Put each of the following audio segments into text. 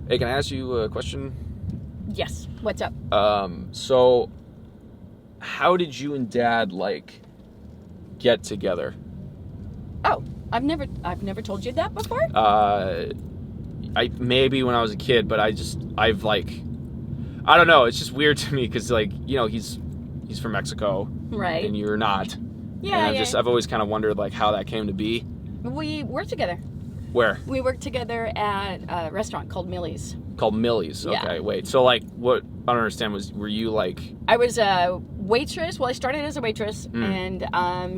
Hey, can I ask you a question? Yes. What's up? So how did you and Dad get together? Oh, I've never told you that before. I maybe when I was a kid, but I don't know. It's just weird to me because he's from Mexico, Right. and you're not. Yeah. And I've always kind of wondered how that came to be. We worked together. Where? We worked together at a restaurant called Millie's. Called Millie's. Yeah. Okay, wait. So what I don't understand were you I was a waitress. Well, I started as a waitress, and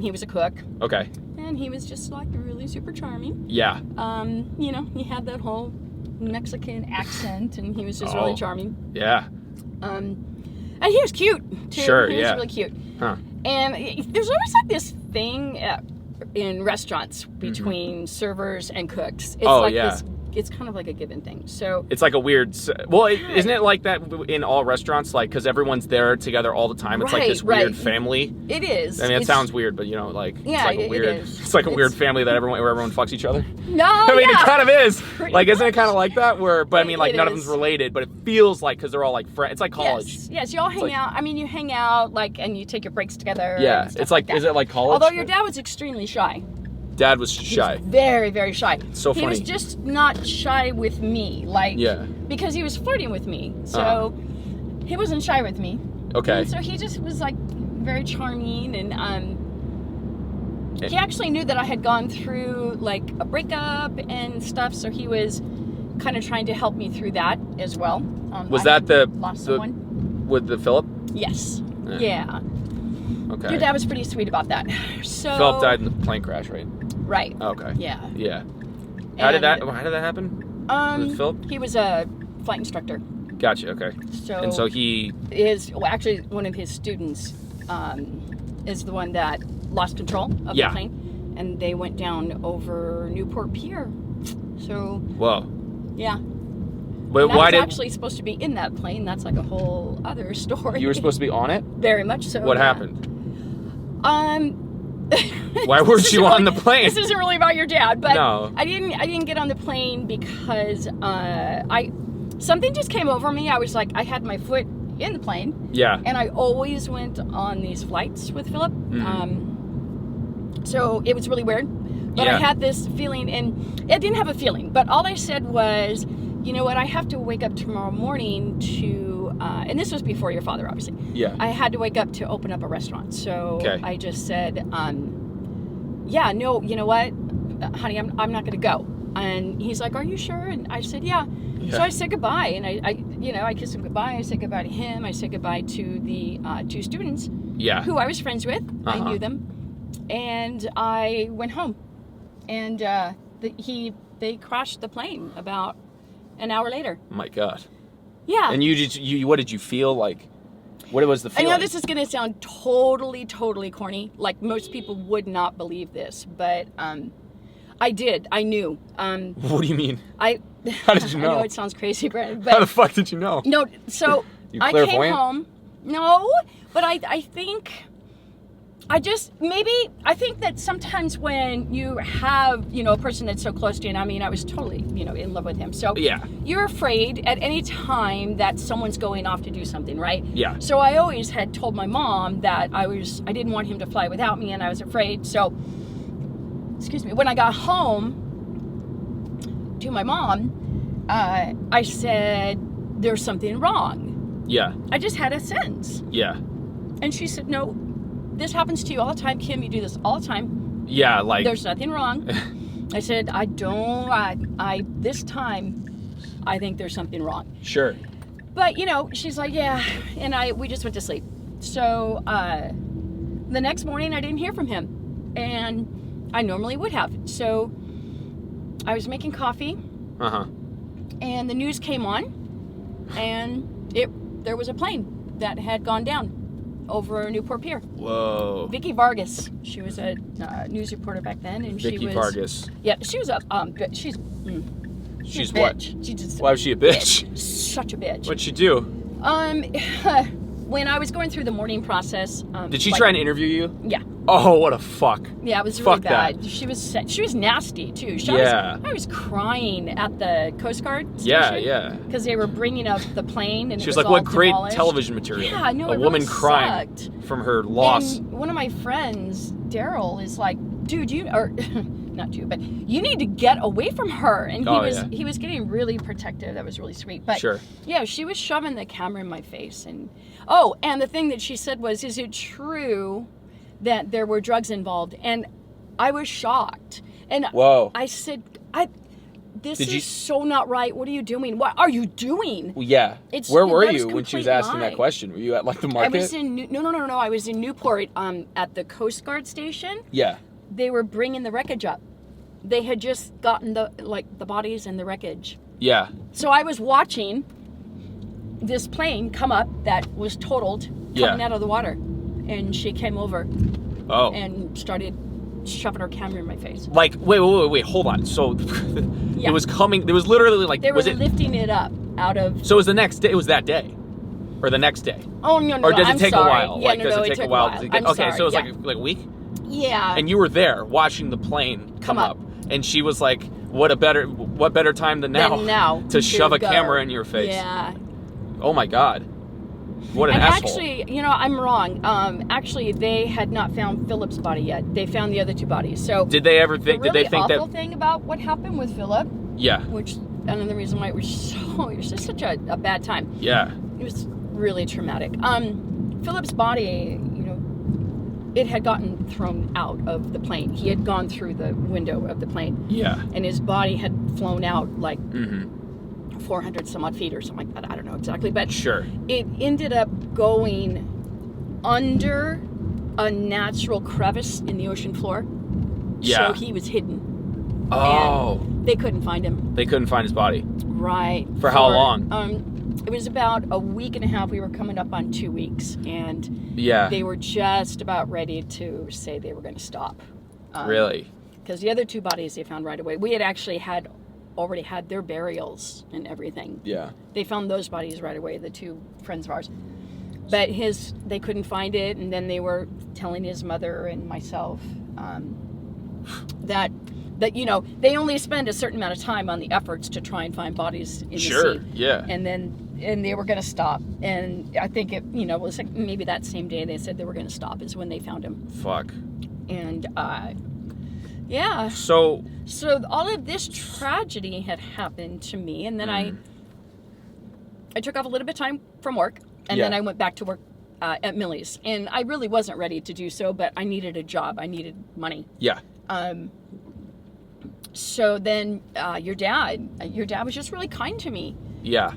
he was a cook. Okay. And he was just really super charming. Yeah. He had that whole Mexican accent, and he was just really charming. Yeah. And he was cute too. Sure. He was really cute. Huh. And there's always this thing in restaurants between servers and cooks. It's this. It's kind of like a given thing. So it's like a weird. Well, isn't it like that in all restaurants? Because everyone's there together all the time. It's like this weird family. It is. I mean, it sounds weird, but it's like a weird. It is. It's like a weird family where everyone fucks each other. No. I mean, it kind of is. Isn't it kind of like that? But none of them's related, but it feels like because they're all friends. It's like college. Yes, you all hang out. I mean, you hang out and you take your breaks together. Yeah, and stuff it's like is it like college? Although your dad was extremely shy. Dad was shy. He was very, very shy. It's so funny. He was just not shy with me, because he was flirting with me. So he wasn't shy with me. Okay. And so he just was very charming, and he actually knew that I had gone through a breakup and stuff. So he was kind of trying to help me through that as well. Was that lost someone with the Philip? Yes. Yeah. Okay. Your dad was pretty sweet about that. So Philip died in the plane crash, right? Right. Okay. Yeah. Yeah. How did that happen? With Philip? He was a flight instructor. Gotcha. Okay. So he actually one of his students is the one that lost control of the plane, and they went down over Newport Pier. So. Whoa. Yeah. But I was actually supposed to be in that plane. That's a whole other story. You were supposed to be on it? Very much so. What happened? Why weren't you on the plane? This isn't really about your dad, but no. I didn't get on the plane because something just came over me. I was I had my foot in the plane. Yeah. And I always went on these flights with Philip. Mm-hmm. So it was really weird. But I had this feeling, and I didn't have a feeling, but all I said was, you know what, I have to wake up tomorrow morning to, and this was before your father, obviously. Yeah. I had to wake up to open up a restaurant. So I just said, no, you know what, honey, I'm not going to go. And he's like, are you sure? And I said, yeah. So I said goodbye, and I kissed him goodbye. I said goodbye to him. I said goodbye to the two students who I was friends with. I knew them. And I went home. And they crashed the plane about an hour later. Oh my God. Yeah. And what did you feel like? What was the feeling? I know this is going to sound totally, totally corny. Most people would not believe this, but I did. I knew. What do you mean? How did you know? I know it sounds crazy, Brad. But how the fuck did you know? No, so I came home. No, but I think... I think that sometimes when you have, a person that's so close to you, and I mean, I was totally, in love with him. So you're afraid at any time that someone's going off to do something, right? Yeah. So I always had told my mom that I didn't want him to fly without me, and I was afraid. So, excuse me, when I got home to my mom, I said, there's something wrong. Yeah. I just had a sense. Yeah. And she said, no, this happens to you all the time, Kim. You do this all the time. Yeah, there's nothing wrong. I said, this time, I think there's something wrong. Sure. But, she's like, yeah. And we just went to sleep. So, the next morning, I didn't hear from him. And I normally would have. So, I was making coffee. Uh-huh. And the news came on. And there was a plane that had gone down over Newport Pier. Whoa. Vicky Vargas. She was a news reporter back then, and Vicky Vargas. Yeah, she was a she's She's a what? bitch. She's just Why was she a bitch? Such a bitch. What'd she do? When I was going through the mourning process. Did she try and interview you? Yeah. Oh, what a fuck. Yeah, it was really fuck bad. That. She was nasty too. I was crying at the Coast Guard station. Yeah. Because they were bringing up the plane and she was all what great demolished. Television material. Yeah, no, a woman really crying sucked. From her loss. And one of my friends, Daryl, is like, dude, not you, but you need to get away from her. And he was getting really protective. That was really sweet. But sure. Yeah, she was shoving the camera in my face. And and the thing that she said was, is it true that there were drugs involved? And I was shocked. And whoa. I said, this is so not right. What are you doing? What are you doing? Well, yeah. Where were you when she was asking that question? Were you at like the market? I was in no. I was in Newport at the Coast Guard station. Yeah. They were bringing the wreckage up. They had just gotten the bodies and the wreckage. Yeah. So I was watching this plane come up that was totaled coming out of the water, and she came over. Oh. And started shoving her camera in my face. Like, wait, hold on. So it was coming. There was literally like they were lifting it up out of. So it was the next day. It was that day, or the next day. Oh no! Or does it take a while? Yeah, like, does it take a while? Okay, so it was like a week. Yeah. And you were there watching the plane come up, and she was like, "What better time than now to shove a camera in your face?" Yeah. Oh my God. What an asshole. Actually, I'm wrong. Actually, they had not found Philip's body yet. They found the other two bodies. So did they ever think? Did they think that? The awful thing about what happened with Philip? Yeah. Which another reason why it was just such a bad time. Yeah. It was really traumatic. Philip's body, it had gotten thrown out of the plane. He had gone through the window of the plane. Yeah. And his body had flown out like 400 some odd feet or something like that. I don't know exactly, but sure. It ended up going under a crevice in the ocean floor. Yeah. So he was hidden. Oh. And they couldn't find him. They couldn't find his body. Right. For how long? It was about a week and a half. We were coming up on 2 weeks, and they were just about ready to say they were going to stop. Really? Because the other two bodies they found right away. We had actually already had their burials and everything. Yeah. They found those bodies right away, the two friends of ours. But they couldn't find it, and then they were telling his mother and myself that they only spend a certain amount of time on the efforts to try and find bodies in the sea. Sure, yeah. And they were going to stop. And I think it was like maybe that same day they said they were going to stop is when they found him. Fuck. And yeah. So all of this tragedy had happened to me, and then I took off a little bit of time from work, and then I went back to work at Millie's. And I really wasn't ready to do so, but I needed a job. I needed money. Yeah. So then your dad was just really kind to me. Yeah.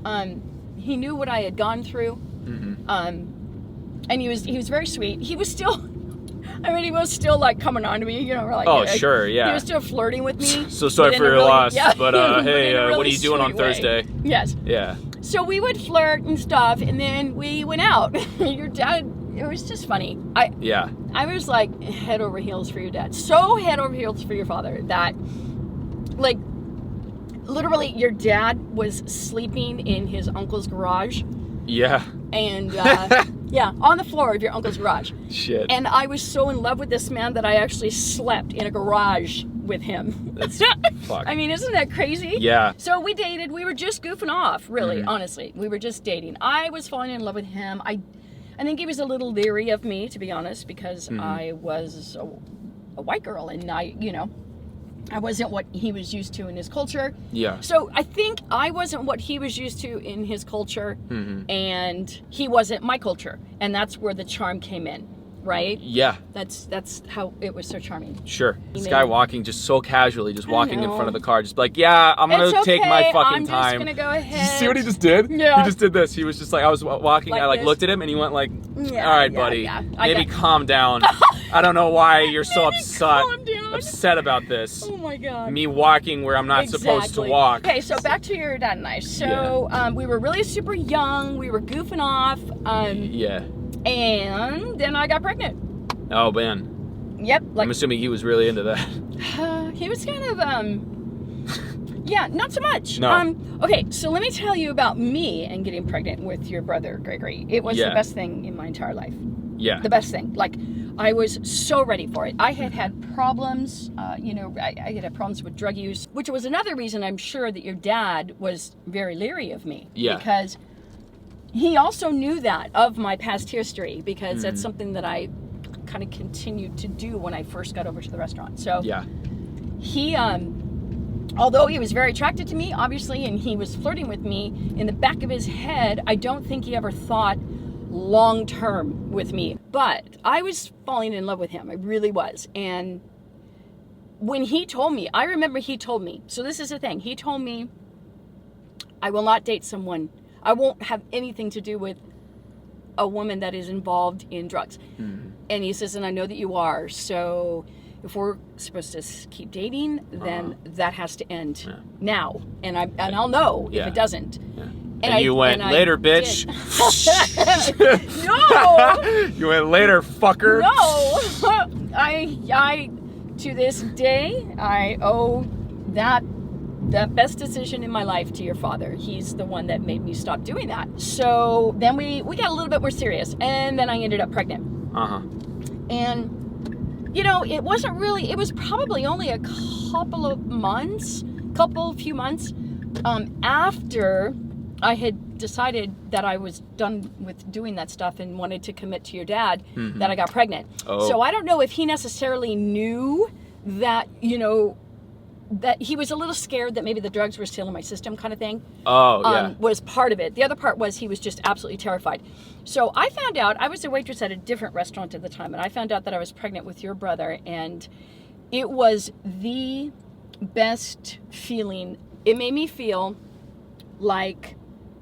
He knew what I had gone through. And he was very sweet. He was still like coming on to me, like, oh, sure, yeah. He was still flirting with me. So sorry for your loss, but hey, what are you doing on Thursday? Yes. Yeah. So we would flirt and stuff, and then we went out. Your dad, it was just funny. I was like head over heels for your dad. So head over heels for your father that, like, literally your dad was sleeping in his uncle's garage. Yeah. And, on the floor of your uncle's garage. Shit. And I was so in love with this man that I actually slept in a garage with him. That's fuck. I mean, isn't that crazy? Yeah. So we dated. We were just goofing off, really, honestly. We were just dating. I was falling in love with him. I think he was a little leery of me, to be honest, because I was a white girl, and I wasn't what he was used to in his culture. Yeah. So I think I wasn't what he was used to in his culture, and he wasn't my culture, and that's where the charm came in, right? Yeah. That's how it was so charming. Sure. This guy walking just so casually, just walking in front of the car, just like, yeah, I'm gonna take my fucking time. I'm just gonna go ahead. You see what he just did? Yeah. He just did this. He was just like, I was walking, like I this. looked at him, and he went like, Yeah, all right, yeah, buddy, yeah. maybe calm down. I don't know why you're so upset about this. Oh my God. Me walking where I'm not supposed to walk. Okay, so back to your dad and I. So we were really super young. We were goofing off. And then I got pregnant. Oh, man. Yep. I'm assuming he was really into that. He was kind of, not so much. No. Okay, so let me tell you about me and getting pregnant with your brother, Gregory. It was the best thing in my entire life. Yeah. The best thing. Like, I was so ready for it. I had problems, I had problems with drug use, which was another reason I'm sure that your dad was very leery of me. Yeah. Because he also knew that of my past history, because that's something that I kind of continued to do when I first got over to the restaurant. So yeah. He, although he was very attracted to me, obviously, and he was flirting with me, in the back of his head, I don't think he ever thought long term with me. But I was falling in love with him. I really was. And when he told me, I remember he told me, so this is the thing, he told me, I will not date someone, I won't have anything to do with a woman that is involved in drugs. And he says, and I know that you are, so if we're supposed to keep dating, then that has to end now. And I'll know if it doesn't. Yeah. And you went, later, bitch. No! You went, later, fucker. No! I to this day, I owe that best decision in my life to your father. He's the one that made me stop doing that. So then we got a little bit more serious, and then I ended up pregnant. And, it wasn't really, it was probably only a few months after I had decided that I was done with doing that stuff and wanted to commit to your dad, that I got pregnant. So I don't know if he necessarily knew that, that he was a little scared that maybe the drugs were still in my system, kind of thing. Was part of it. The other part was he was just absolutely terrified. So I found out, I was a waitress at a different restaurant at the time, and I found out that I was pregnant with your brother, and it was the best feeling. It made me feel like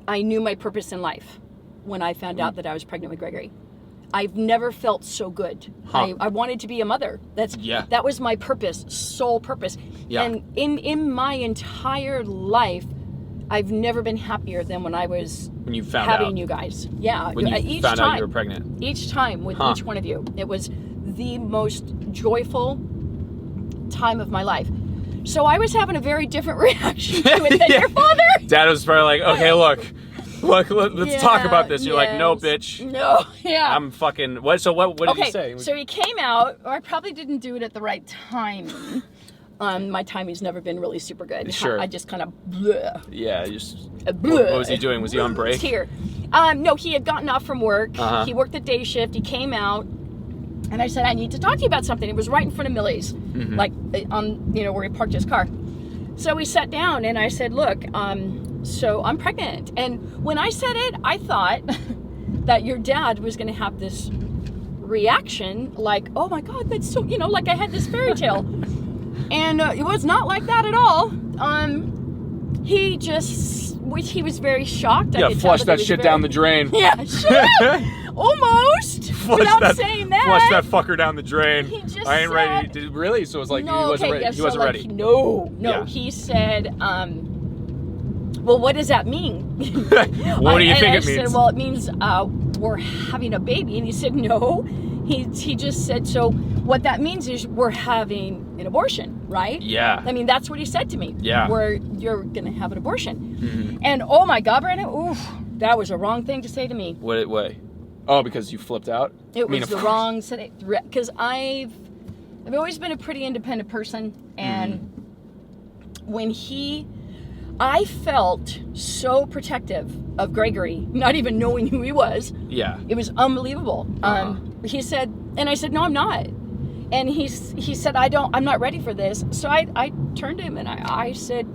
I knew my purpose in life when I found out that I was pregnant with Gregory. I've never felt so good. I wanted to be a mother. That was my purpose, sole purpose. Yeah. And in my entire life, I've never been happier than when I was having you guys. Yeah. When you found out you were pregnant. Each time with each one of you. It was the most joyful time of my life. So I was having a very different reaction to it than your father. Dad was probably like, okay, look, let's talk about this. You're like, no, bitch. No, yeah. I'm fucking, what? So what did he say? So he came out, or I probably didn't do it at the right time. My timing's never been really super good. Sure. I just kind of bleh. Yeah, what was he doing? Was he on break? Here. No, he had gotten off from work. He worked the day shift. He came out, and I said, I need to talk to you about something. It was right in front of Millie's, like on, where he parked his car. So we sat down, and I said, look, so I'm pregnant. And when I said it, I thought that your dad was going to have this reaction like, oh my God, that's so, like I had this fairy tale. And it was not like that at all. He was very shocked. Yeah, flush that shit down the drain. Yeah, almost. Without saying that. Flush that fucker down the drain. He just I ain't ready. Really? So it was like he wasn't ready. Yeah, he wasn't ready. No. Yeah. He said, well, what does that mean? What do you think it means? I said, well, it means we're having a baby. And he said, no. He just said, so what that means is we're having an abortion, right? Yeah. I mean, that's what he said to me. Yeah. Where you're going to have an abortion. And oh my God, Brandon, that was a wrong thing to say to me. What way? Oh, because you flipped out? It was the wrong setting. Because I've always been a pretty independent person. And I felt so protective of Gregory, not even knowing who he was. Yeah. It was unbelievable. He said, and I said, no, I'm not. And he said, I'm not ready for this. So I turned to him and I said,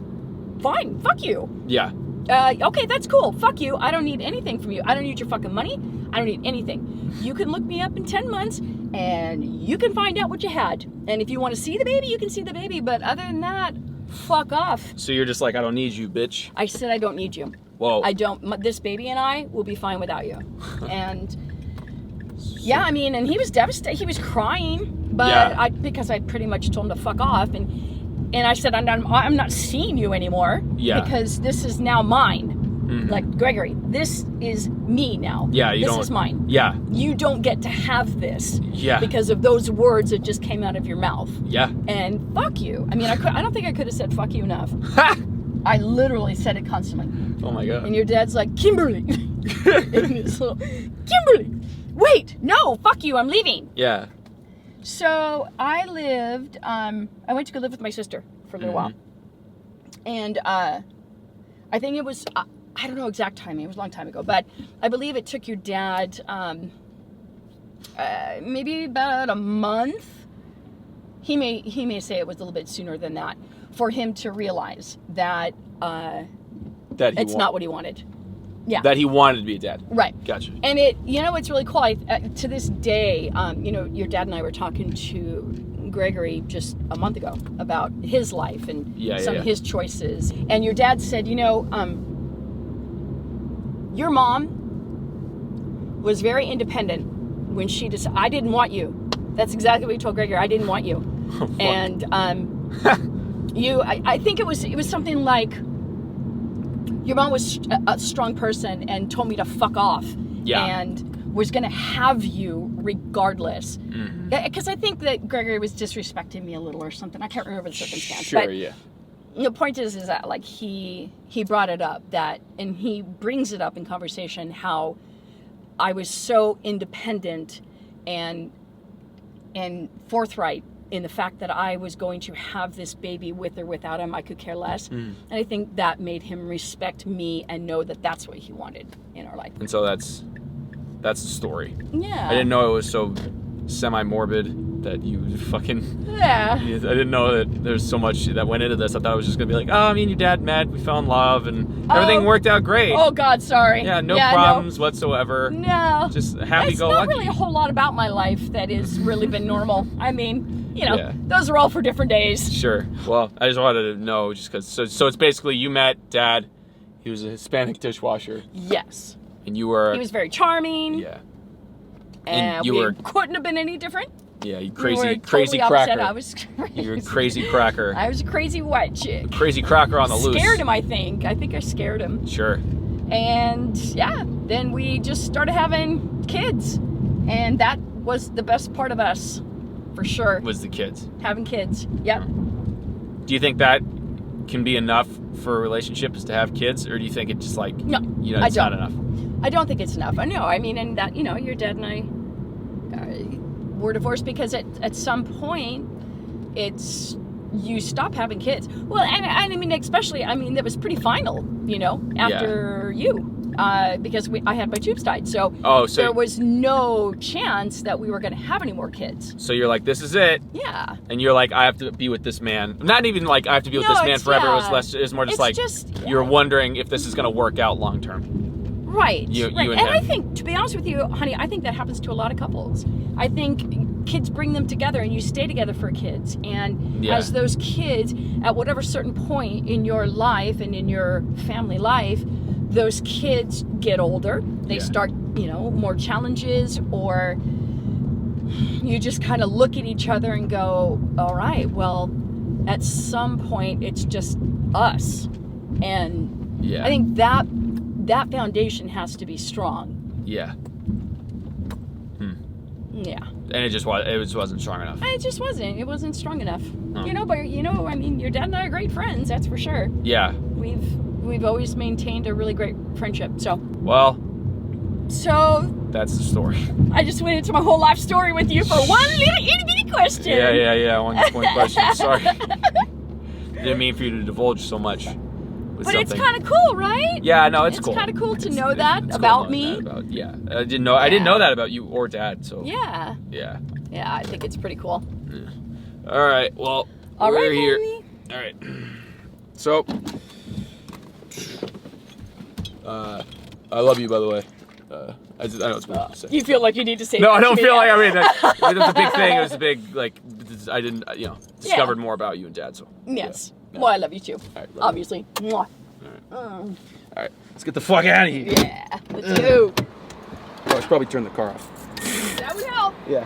fine, fuck you. Yeah. Okay, that's cool. Fuck you. I don't need anything from you. I don't need your fucking money. I don't need anything. You can look me up in 10 months and you can find out what you had. And if you want to see the baby, you can see the baby. But other than that, fuck off. So you're just like, I don't need you, bitch. I said, I don't need you. Whoa. I don't. This baby and I will be fine without you. And yeah, I mean, and he was devastated. He was crying, but because I pretty much told him to fuck off. And I said, I'm not seeing you anymore. Yeah. Because this is now mine. Like, Gregory, this is me now. Yeah, this is mine. Yeah. You don't get to have this. Yeah. Because of those words that just came out of your mouth. Yeah. And fuck you. I mean, I don't think I could have said fuck you enough. I literally said it constantly. Oh my God. And your dad's like, Kimberly. And it's little, Kimberly, wait, no, fuck you, I'm leaving. Yeah. So I lived, I went to go live with my sister for a little while. And I think it was, I don't know exact timing, it was a long time ago, but I believe it took your dad maybe about a month. He may say it was a little bit sooner than that, for him to realize that it's not what he wanted. Yeah. That he wanted to be a dad. Right. Gotcha. And it's really cool. To this day, your dad and I were talking to Gregory just a month ago about his life and some of his choices. And your dad said, your mom was very independent when she decided, I didn't want you. That's exactly what he told Gregory. I didn't want you. Oh, and I think it was something like, your mom was a strong person and told me to fuck off. Yeah. And was going to have you regardless. Because I think that Gregory was disrespecting me a little or something. I can't remember the circumstance. Sure, but yeah. The point is that like he brought it up, and he brings it up in conversation, how I was so independent and forthright in the fact that I was going to have this baby with or without him. I could care less. And I think that made him respect me and know that that's what he wanted in our life. And so that's the story. Yeah. I didn't know it was so semi-morbid that you fucking... Yeah. I didn't know that there's so much that went into this. I thought it was just going to be like, me and your dad met, we fell in love, and everything worked out great. Oh, God, sorry. Yeah, no problems whatsoever. No. Just happy-go-lucky. It's not really a whole lot about my life that has really been normal. I mean... those are all for different days. Sure. Well, I just wanted to know, just because. So it's basically you met Dad. He was a Hispanic dishwasher. Yes. And you were. He was very charming. Yeah. And you couldn't have been any different. Yeah, you crazy crazy opposite. cracker. I was crazy. You were a crazy cracker. I was a crazy white chick. Crazy cracker on the loose. Scared him, I think. I think I scared him. Sure. And then we just started having kids, and that was the best part of us. For sure. Was the kids. Having kids. Yep. Do you think that can be enough for a relationship, is to have kids? Or do you think it's just like, no, it's not enough? I don't think it's enough. I know. I mean, and that, your dad and I were divorced because at some point you stop having kids. Well, I mean, especially, that was pretty final, after you. Because I had my tubes tied, so there was no chance that we were going to have any more kids. So you're like, this is it. Yeah. And you're like, I have to be with this man. Not even like I have to be with this man forever. Yeah. It was more just you're wondering if this is going to work out long term. Right. You and him. I think, to be honest with you, honey, I think that happens to a lot of couples. I think kids bring them together, and you stay together for kids. And as those kids, at whatever certain point in your life and in your family life, those kids get older, they start, more challenges, or you just kind of look at each other and go, all right, well, at some point it's just us. And I think that foundation has to be strong. Yeah. Yeah. And it just wasn't strong enough. It just wasn't. It wasn't strong enough. But your dad and I are great friends, that's for sure. Yeah. We've always maintained a really great friendship. So that's the story. I just went into my whole life story with you for one little itty bitty question. Yeah. One question. Sorry. Didn't mean for you to divulge so much. But it's kind of cool, right? Yeah, no, it's cool. It's kind of cool to know that about me. I didn't know that about you or Dad. So yeah, I think it's pretty cool. Yeah. All right, well, we're here. Homie. All right, so I love you, by the way. I know it's weird to say. You feel like you need to say. No, I don't feel like. That's a big thing. It was a big I didn't discovered more about you and Dad. So yes. Yeah. Well, I love you too. Right, obviously. You. All right. Let's get the fuck out of here. Yeah. Let's go. I should probably turn the car off. That would help. Yeah.